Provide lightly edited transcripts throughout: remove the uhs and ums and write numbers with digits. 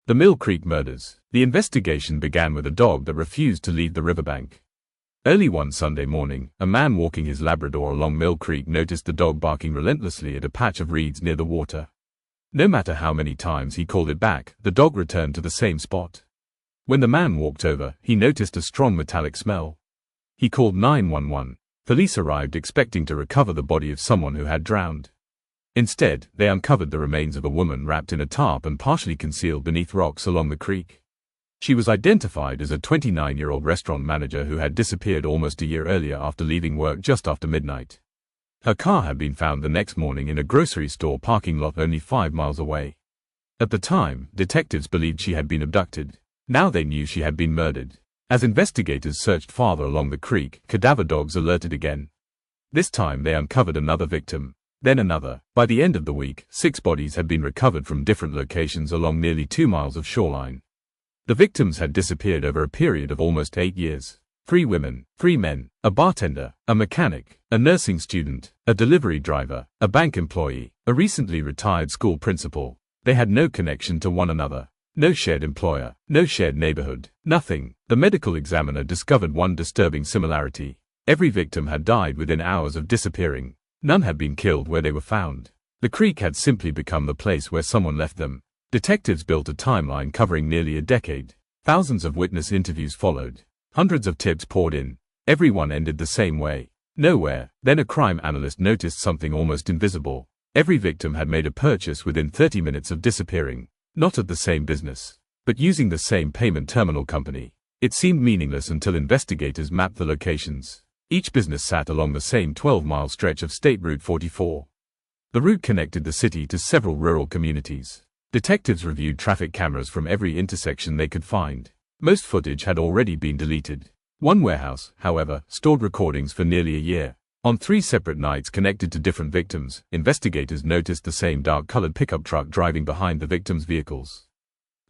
The Mill Creek murders. The investigation began with a dog that refused to leave the riverbank. Early one Sunday morning, a man walking his Labrador along Mill Creek noticed the dog barking relentlessly at a patch of reeds near the water. No matter how many times he called it back, the dog returned to the same spot. When the man walked over, he noticed a strong metallic smell. He called 911. Police arrived expecting to recover the body of someone who had drowned. Instead, they uncovered the remains of a woman wrapped in a tarp and partially concealed beneath rocks along the creek. She was identified as a 29-year-old restaurant manager who had disappeared almost a year earlier after leaving work just after midnight. Her car had been found the next morning in a grocery store parking lot only 5 miles away. At the time, detectives believed she had been abducted. Now they knew she had been murdered. As investigators searched farther along the creek, cadaver dogs alerted again. This time they uncovered another victim. Then another. By the end of the week, 6 bodies had been recovered from different locations along nearly 2 miles of shoreline. The victims had disappeared over a period of almost 8 years. 3 women, 3 men, a bartender, a mechanic, a nursing student, a delivery driver, a bank employee, a recently retired school principal. They had no connection to one another. No shared employer, no shared neighborhood, nothing. The medical examiner discovered one disturbing similarity. Every victim had died within hours of disappearing. None had been killed where they were found. The creek had simply become the place where someone left them. Detectives built a timeline covering nearly a decade. Thousands of witness interviews followed. Hundreds of tips poured in. Everyone ended the same way. Nowhere. Then a crime analyst noticed something almost invisible. Every victim had made a purchase within 30 minutes of disappearing. Not at the same business, but using the same payment terminal company. It seemed meaningless until investigators mapped the locations. Each business sat along the same 12-mile stretch of State Route 44. The route connected the city to several rural communities. Detectives reviewed traffic cameras from every intersection they could find. Most footage had already been deleted. One warehouse, however, stored recordings for nearly a year. On 3 separate nights connected to different victims, investigators noticed the same dark-colored pickup truck driving behind the victims' vehicles.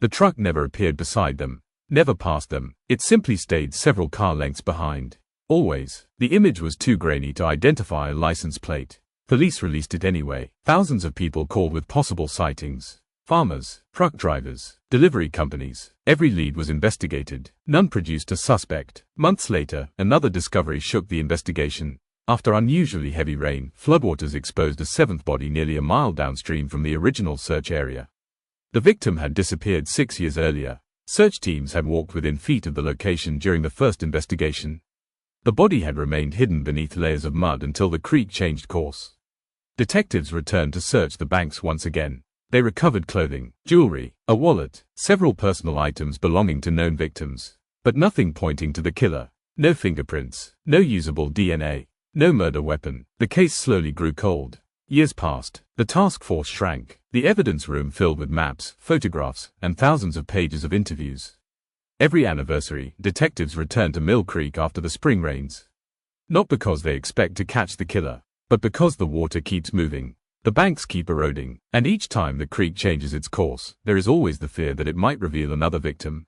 The truck never appeared beside them, never passed them. It simply stayed several car lengths behind. Always. The image was too grainy to identify a license plate. Police released it anyway. Thousands of people called with possible sightings. Farmers, truck drivers, delivery companies. Every lead was investigated. None produced a suspect. Months later, another discovery shook the investigation. After unusually heavy rain, floodwaters exposed a 7th body nearly a mile downstream from the original search area. The victim had disappeared 6 years earlier. Search teams had walked within feet of the location during the first investigation. The body had remained hidden beneath layers of mud until the creek changed course. Detectives returned to search the banks once again. They recovered clothing, jewelry, a wallet, several personal items belonging to known victims. But nothing pointing to the killer. No fingerprints, no usable DNA, no murder weapon. The case slowly grew cold. Years passed. The task force shrank. The evidence room filled with maps, photographs, and thousands of pages of interviews. Every anniversary, detectives return to Mill Creek after the spring rains. Not because they expect to catch the killer, but because the water keeps moving. The banks keep eroding, and each time the creek changes its course, there is always the fear that it might reveal another victim.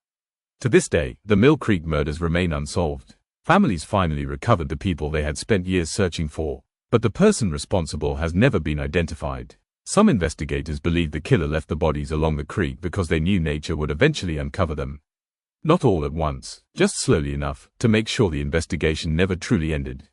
To this day, the Mill Creek murders remain unsolved. Families finally recovered the people they had spent years searching for, but the person responsible has never been identified. Some investigators believe the killer left the bodies along the creek because they knew nature would eventually uncover them. Not all at once, just slowly enough to make sure the investigation never truly ended.